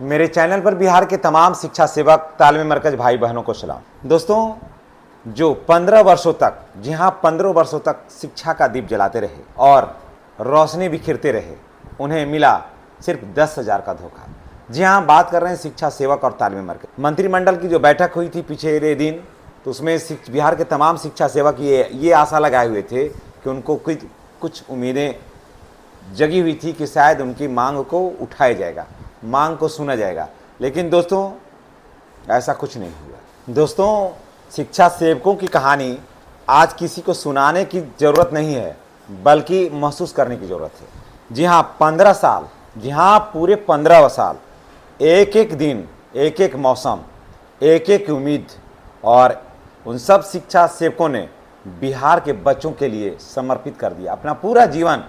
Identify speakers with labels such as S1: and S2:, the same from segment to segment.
S1: मेरे चैनल पर बिहार के तमाम शिक्षा सेवक तालमे मरकज भाई बहनों को सलाम। दोस्तों, जो 15 वर्षों तक, जी हाँ 15 वर्षों तक शिक्षा का दीप जलाते रहे और रोशनी बिखेरते रहे, उन्हें मिला सिर्फ 10,000 का धोखा। जी हाँ, बात कर रहे हैं शिक्षा सेवक और तालमे मरकज। मंत्रिमंडल की जो बैठक हुई थी पिछले दिन, तो उसमें बिहार के तमाम शिक्षा सेवक ये आशा लगाए हुए थे कि उनको कुछ उम्मीदें जगी हुई थी कि शायद उनकी मांग को उठाया जाएगा, मांग को सुना जाएगा। लेकिन दोस्तों, ऐसा कुछ नहीं हुआ। दोस्तों, शिक्षा सेवकों की कहानी आज किसी को सुनाने की ज़रूरत नहीं है, बल्कि महसूस करने की ज़रूरत है। जी हाँ, 15 साल, जी हाँ पूरे 15 साल, एक एक दिन, एक एक मौसम, एक एक उम्मीद, और उन सब शिक्षा सेवकों ने बिहार के बच्चों के लिए समर्पित कर दिया, अपना पूरा जीवन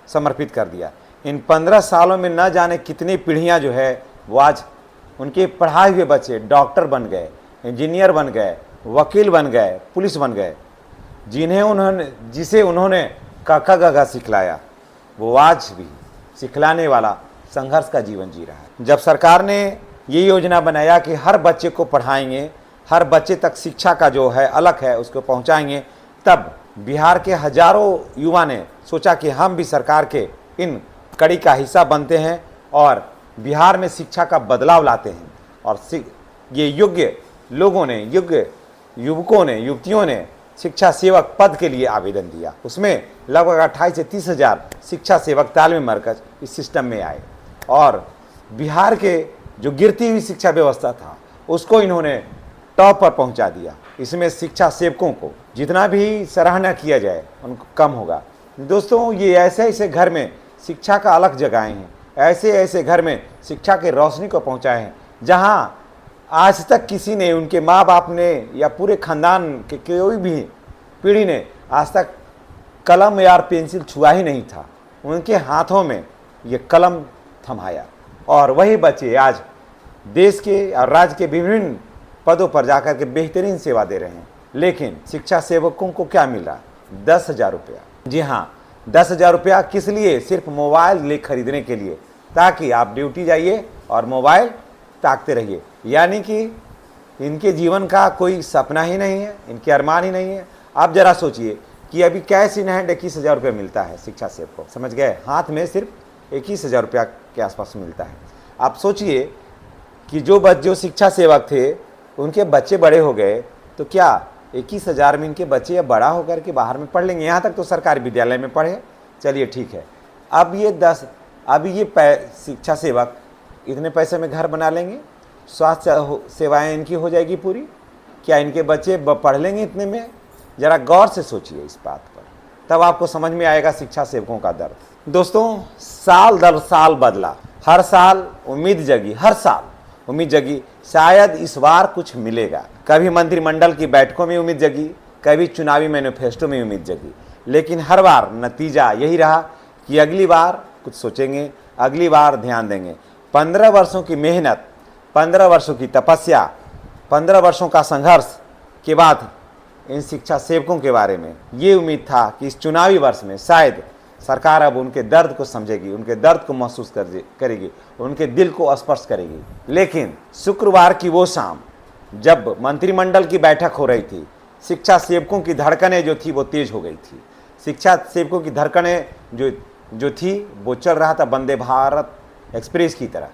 S1: समर्पित कर दिया। इन 15 सालों में न जाने कितनी पीढ़ियां जो है वो आज उनके पढ़ाए हुए बच्चे डॉक्टर बन गए, इंजीनियर बन गए, वकील बन गए, पुलिस बन गए। जिसे उन्होंने काका गागा सिखलाया, वो आज भी सिखलाने वाला संघर्ष का जीवन जी रहा है। जब सरकार ने ये योजना बनाया कि हर बच्चे को पढ़ाएंगे, हर बच्चे तक शिक्षा का जो है अलग है उसको पहुंचाएंगे, तब बिहार के हजारों युवा ने सोचा कि हम भी सरकार के इन कड़ी का हिस्सा बनते हैं और बिहार में शिक्षा का बदलाव लाते हैं। और ये योग्य लोगों ने, योग्य युवकों ने, युवतियों ने शिक्षा सेवक पद के लिए आवेदन दिया। उसमें लगभग 28 से 30 हज़ार शिक्षा सेवक तालमे मरकज इस सिस्टम में आए और बिहार के जो गिरती हुई शिक्षा व्यवस्था था उसको इन्होंने टॉप पर पहुंचा दिया। इसमें शिक्षा सेवकों को जितना भी सराहना किया जाए उनको कम होगा। दोस्तों, ये ऐसे ऐसे घर में शिक्षा का अलग जगाए हैं, ऐसे ऐसे घर में शिक्षा के रोशनी को पहुंचाए हैं जहां आज तक किसी ने, उनके माँ बाप ने या पूरे खानदान के कोई भी पीढ़ी ने आज तक कलम या पेंसिल छुआ ही नहीं था। उनके हाथों में ये कलम थमाया और वही बच्चे आज देश के और राज्य के विभिन्न पदों पर जाकर के बेहतरीन सेवा दे रहे हैं। लेकिन शिक्षा सेवकों को क्या मिला? 10,000 रुपया। जी हाँ, 10,000 रुपया किस लिए? सिर्फ मोबाइल खरीदने के लिए, ताकि आप ड्यूटी जाइए और मोबाइल ताकते रहिए। यानी कि इनके जीवन का कोई सपना ही नहीं है, इनके अरमान ही नहीं है। आप जरा सोचिए कि अभी कैश इन हैंड 21,000 रुपया मिलता है शिक्षा सेवक को, समझ गए? हाथ में सिर्फ 21,000 रुपया के आसपास मिलता है। आप सोचिए कि जो शिक्षा सेवक थे उनके बच्चे बड़े हो गए, तो क्या 21,000 में इनके बच्चे अब बड़ा होकर के बाहर में पढ़ लेंगे? यहाँ तक तो सरकारी विद्यालय में पढ़े, चलिए ठीक है। अब ये शिक्षा सेवक इतने पैसे में घर बना लेंगे, स्वास्थ्य सेवाएं इनकी हो जाएगी पूरी, क्या इनके बच्चे पढ़ लेंगे इतने में? ज़रा गौर से सोचिए इस बात पर, तब आपको समझ में आएगा शिक्षा सेवकों का दर्द। दोस्तों, साल दर साल बदला, हर साल उम्मीद जगी, हर साल उम्मीद जगी शायद इस बार कुछ मिलेगा। कभी मंत्रिमंडल की बैठकों में उम्मीद जगी, कभी चुनावी मैनिफेस्टो में उम्मीद जगी, लेकिन हर बार नतीजा यही रहा कि अगली बार कुछ सोचेंगे, अगली बार ध्यान देंगे। 15 वर्षों की मेहनत, 15 वर्षों की तपस्या, 15 वर्षों का संघर्ष के बाद इन शिक्षा सेवकों के बारे में ये उम्मीद था कि इस चुनावी वर्ष में शायद सरकार अब उनके दर्द को समझेगी, उनके दर्द को महसूस करेगी, उनके दिल को स्पर्श करेगी। लेकिन शुक्रवार की वो शाम जब मंत्रिमंडल की बैठक हो रही थी, शिक्षा सेवकों की धड़कनें जो थी वो तेज हो गई थी। शिक्षा सेवकों की धड़कनें जो थी वो चल रहा था वंदे भारत एक्सप्रेस की तरह।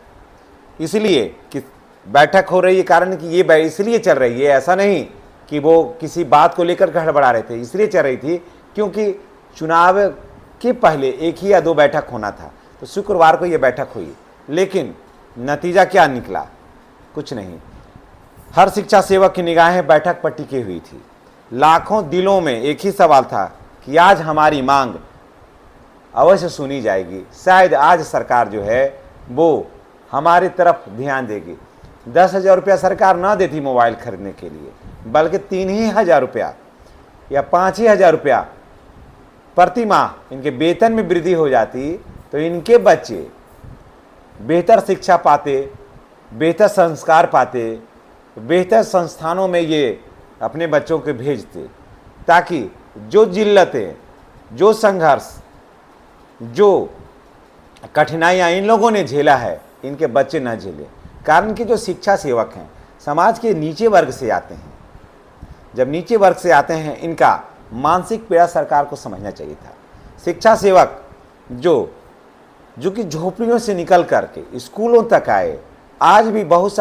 S1: इसलिए कि बैठक हो रही है, कारण कि ये इसलिए चल रही है, ऐसा नहीं कि वो किसी बात को लेकर गड़बड़ा रहे थे, इसलिए चल रही थी क्योंकि चुनाव के पहले एक ही या दो बैठक होना था। तो शुक्रवार को ये बैठक हुई, लेकिन नतीजा क्या निकला? कुछ नहीं। हर शिक्षा सेवक की निगाहें बैठक पर टिकी हुई थी। लाखों दिलों में एक ही सवाल था कि आज हमारी मांग अवश्य सुनी जाएगी, शायद आज सरकार जो है वो हमारी तरफ ध्यान देगी। 10,000 रुपया सरकार ना देती मोबाइल खरीदने के लिए, बल्कि 3,000 रुपया या 5,000 रुपया प्रति माह इनके वेतन में वृद्धि हो जाती, तो इनके बच्चे बेहतर शिक्षा पाते, बेहतर संस्कार पाते, बेहतर संस्थानों में ये अपने बच्चों को भेजते, ताकि जो जिल्लतें, जो संघर्ष, जो कठिनाइयाँ इन लोगों ने झेला है, इनके बच्चे न झेलें। कारण कि जो शिक्षा सेवक हैं समाज के नीचे वर्ग से आते हैं। जब नीचे वर्ग से आते हैं, इनका मानसिक पीड़ा सरकार को समझना चाहिए था। शिक्षा सेवक जो कि झोपड़ियों से निकल करके स्कूलों तक आए, आज भी बहुत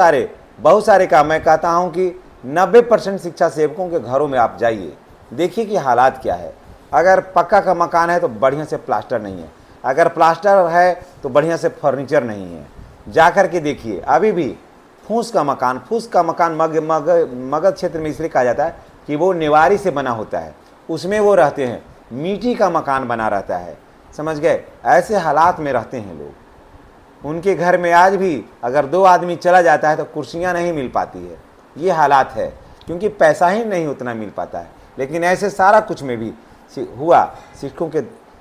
S1: सारे का मैं कहता हूं कि 90% शिक्षा सेवकों के घरों में आप जाइए, देखिए कि हालात क्या है। अगर पक्का का मकान है तो बढ़िया से प्लास्टर नहीं है, अगर प्लास्टर है तो बढ़िया से फर्नीचर नहीं है। जा कर के देखिए, अभी भी फूस का मकान मगध क्षेत्र में इसलिए कहा जाता है कि वो निवारी से बना होता है, उसमें वो रहते हैं, मिट्टी का मकान बना रहता है, समझ गए। ऐसे हालात में रहते हैं लोग। उनके घर में आज भी अगर 2 आदमी चला जाता है तो कुर्सियां नहीं मिल पाती है। ये हालात है, क्योंकि पैसा ही नहीं उतना मिल पाता है। लेकिन ऐसे सारा कुछ में भी हुआ,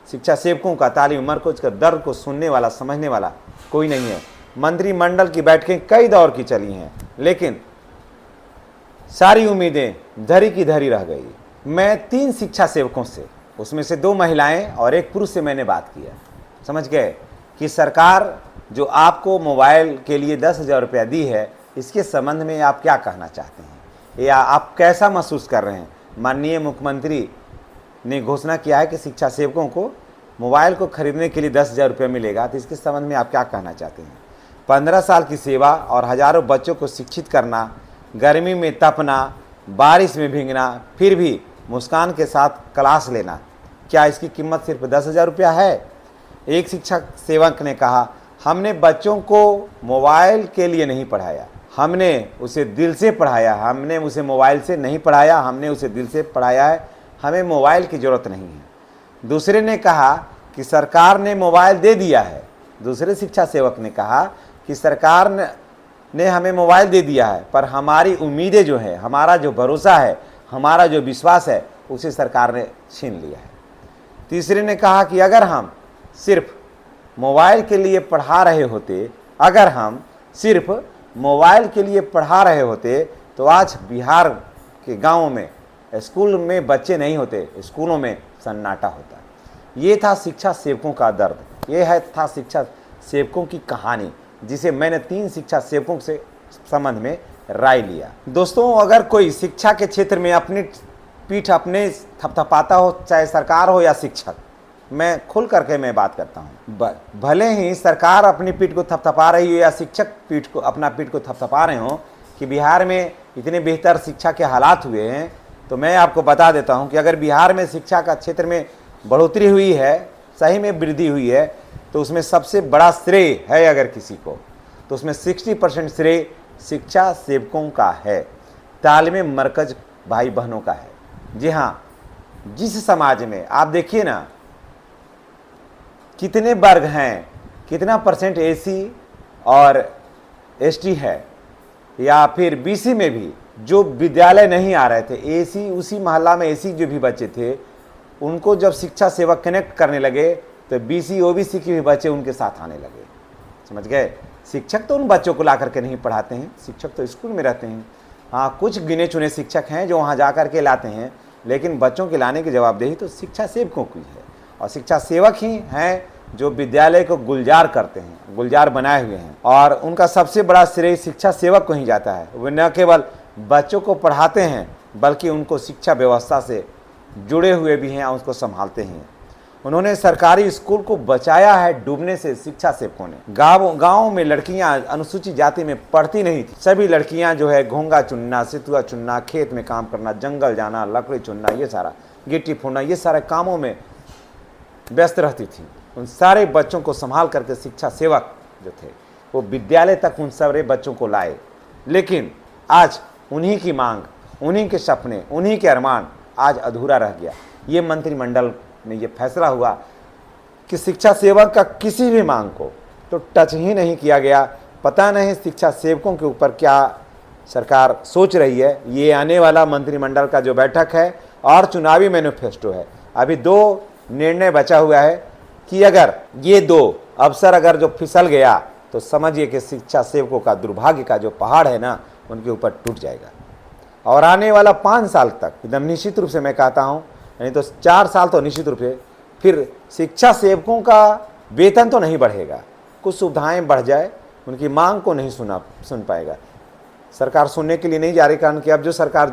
S1: शिक्षा सेवकों का तालीम मरकज का दर्द को सुनने वाला, समझने वाला कोई नहीं है। मंत्रिमंडल की बैठकें कई दौर की चली हैं, लेकिन सारी उम्मीदें धरी की धरी रह गई। मैं 3 शिक्षा सेवकों से, उसमें से 2 महिलाएं और 1 पुरुष से मैंने बात किया। समझ गए कि सरकार जो आपको मोबाइल के लिए 10,000 रुपया दी है, इसके संबंध में आप क्या कहना चाहते हैं या आप कैसा महसूस कर रहे हैं। माननीय मुख्यमंत्री ने घोषणा किया है कि शिक्षा सेवकों को मोबाइल को खरीदने के लिए 10,000 रुपया मिलेगा, तो इसके संबंध में आप क्या कहना चाहते हैं। 15 साल की सेवा और हजारों बच्चों को शिक्षित करना, गर्मी में तपना, बारिश में भीगना, फिर भी मुस्कान के साथ क्लास लेना, क्या इसकी कीमत सिर्फ 10,000 रुपया है। एक शिक्षक सेवक ने कहा, हमने बच्चों को मोबाइल के लिए नहीं पढ़ाया, हमने उसे दिल से पढ़ाया, हमने उसे मोबाइल से नहीं पढ़ाया, हमने उसे दिल से पढ़ाया है, हमें मोबाइल की ज़रूरत नहीं है। दूसरे ने कहा कि सरकार ने मोबाइल दे दिया है। दूसरे शिक्षा सेवक ने कहा कि सरकार ने हमें मोबाइल दे दिया है, पर हमारी उम्मीदें जो है, हमारा जो भरोसा है, हमारा जो विश्वास है, उसे सरकार ने छीन लिया है। तीसरे ने कहा कि अगर हम सिर्फ मोबाइल के लिए पढ़ा रहे होते, अगर हम सिर्फ मोबाइल के लिए पढ़ा रहे होते तो आज बिहार के गांवों में स्कूल में बच्चे नहीं होते, स्कूलों में सन्नाटा होता। ये था शिक्षा सेवकों का दर्द, ये था शिक्षा सेवकों की कहानी, जिसे मैंने 3 शिक्षा सेवकों से संबंध में राय लिया। दोस्तों, अगर कोई शिक्षा के क्षेत्र में अपनी पीठ अपने थपथपाता हो, चाहे सरकार हो या शिक्षक, मैं खुल करके मैं बात करता हूँ, भले ही सरकार अपनी पीठ को थपथपा रही हो या शिक्षक अपना पीठ को थपथपा रहे हो कि बिहार में इतने बेहतर शिक्षा के हालात हुए हैं, तो मैं आपको बता देता हूं कि अगर बिहार में शिक्षा का क्षेत्र में बढ़ोतरी हुई है, सही में वृद्धि हुई है, तो उसमें सबसे बड़ा श्रेय है अगर किसी को, तो उसमें 60% श्रेय शिक्षा सेवकों का है, तालीम मरकज भाई बहनों का है। जी हाँ, जिस समाज में आप देखिए ना कितने वर्ग हैं, कितना परसेंट एसी और एसटी है, या फिर बीसी में भी जो विद्यालय नहीं आ रहे थे, एसी उसी मोहल्ला में एसी जो भी बच्चे थे, उनको जब शिक्षा सेवक कनेक्ट करने लगे तो बीसी ओबीसी के भी बच्चे उनके साथ आने लगे। समझ गए। शिक्षक तो उन बच्चों को ला करके नहीं पढ़ाते हैं, शिक्षक तो स्कूल में रहते हैं। हाँ, कुछ गिने चुने शिक्षक हैं जो वहाँ जा कर के लाते हैं, लेकिन बच्चों के लाने की जवाबदेही तो शिक्षा सेवकों की है, और शिक्षा सेवक ही हैं जो विद्यालय को गुलजार करते हैं, गुलजार बनाए हुए हैं, और उनका सबसे बड़ा श्रेय शिक्षा सेवक को ही जाता है। वे न केवल बच्चों को पढ़ाते हैं बल्कि उनको शिक्षा व्यवस्था से जुड़े हुए भी हैं और उसको संभालते हैं। उन्होंने सरकारी स्कूल को बचाया है डूबने से। शिक्षा सेवकों ने गाँव में लड़कियां अनुसूचित जाति में पढ़ती नहीं थी, सभी लड़कियां जो है घोंगा चुनना, सितुआ चुनना, खेत में काम करना, जंगल जाना, लकड़ी चुनना, ये सारा गिट्टी फोड़ना, ये सारे कामों में व्यस्त रहती थी। उन सारे बच्चों को संभाल करके शिक्षा सेवक जो थे वो विद्यालय तक उन सारे बच्चों को लाए। लेकिन आज उन्हीं की मांग, उन्हीं के सपने, उन्हीं के अरमान आज अधूरा रह गया। ये मंत्रिमंडल में ये फैसला हुआ कि शिक्षा सेवक का किसी भी मांग को तो टच ही नहीं किया गया। पता नहीं शिक्षा सेवकों के ऊपर क्या सरकार सोच रही है। ये आने वाला मंत्रिमंडल का जो बैठक है और चुनावी मैनिफेस्टो है, अभी 2 निर्णय बचा हुआ है कि अगर ये 2 अवसर अगर जो फिसल गया तो समझिए कि शिक्षा सेवकों का दुर्भाग्य का जो पहाड़ है ना, उनके ऊपर टूट जाएगा। और आने वाला 5 साल तक एकदम निश्चित रूप से मैं कहता हूँ, नहीं तो 4 साल तो निश्चित रूप से फिर शिक्षा सेवकों का वेतन तो नहीं बढ़ेगा, कुछ सुविधाएं बढ़ जाए, उनकी मांग को नहीं सुन पाएगा। सरकार सुनने के लिए नहीं जा रही, कारण कि अब जो सरकार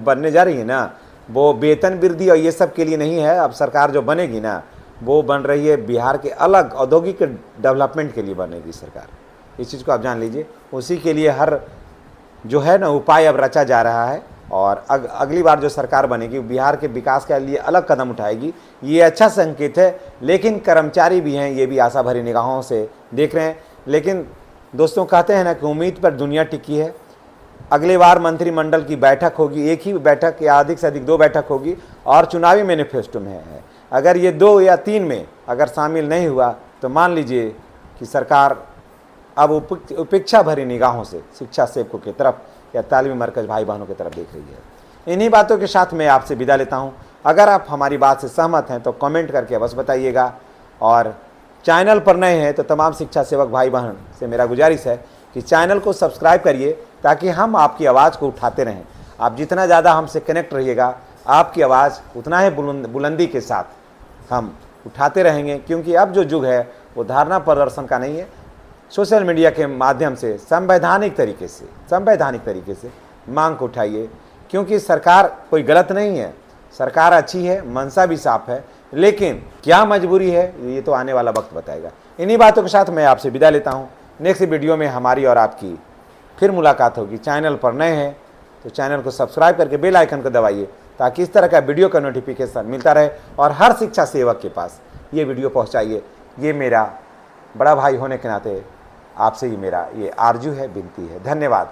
S1: बनने जा रही है ना, वो वेतन वृद्धि और ये सब के लिए नहीं है। अब सरकार जो बनेगी ना, वो बन रही है बिहार के अलग औद्योगिक डेवलपमेंट के लिए बनेगी सरकार। इस चीज़ को आप जान लीजिए। उसी के लिए हर जो है ना उपाय अब रचा जा रहा है, और अगली बार जो सरकार बनेगी बिहार के विकास के लिए अलग कदम उठाएगी। ये अच्छा संकेत है, लेकिन कर्मचारी भी हैं, ये भी आशा भरी निगाहों से देख रहे हैं। लेकिन दोस्तों, कहते हैं ना कि उम्मीद पर दुनिया टिकी है। अगली बार मंत्रिमंडल की बैठक होगी, एक ही बैठक या अधिक से अधिक 2 बैठक होगी, और चुनावी मैनिफेस्टो में है। अगर ये 2 या 3 में अगर शामिल नहीं हुआ तो मान लीजिए कि सरकार अब उपेक्षा भरी निगाहों से शिक्षा सेवकों की तरफ या तालीमी मरकज भाई बहनों की तरफ देख रही है। इन्हीं बातों के साथ मैं आपसे विदा लेता हूं। अगर आप हमारी बात से सहमत हैं तो कमेंट करके अवश्य बताइएगा, और चैनल पर नए हैं तो तमाम शिक्षा सेवक भाई बहन से मेरा गुजारिश है कि चैनल को सब्सक्राइब करिए, ताकि हम आपकी आवाज़ को उठाते रहें। आप जितना ज़्यादा हमसे कनेक्ट रहिएगा, आपकी आवाज़ उतना ही बुलंदी के साथ हम उठाते रहेंगे, क्योंकि अब जो युग है वो धारणा प्रदर्शन का नहीं है। सोशल मीडिया के माध्यम से संवैधानिक तरीके से मांग को उठाइए, क्योंकि सरकार कोई गलत नहीं है, सरकार अच्छी है, मंशा भी साफ है, लेकिन क्या मजबूरी है ये तो आने वाला वक्त बताएगा। इन्हीं बातों के साथ मैं आपसे विदा लेता हूँ। नेक्स्ट वीडियो में हमारी और आपकी फिर मुलाकात होगी। चैनल पर नए हैं तो चैनल को सब्सक्राइब करके बेल आइकन को दबाइए, ताकि इस तरह का वीडियो का नोटिफिकेशन मिलता रहे, और हर शिक्षा सेवक के पास ये वीडियो पहुंचाइए। ये मेरा बड़ा भाई होने के नाते आपसे ही मेरा ये आरजू है, विनती है। धन्यवाद।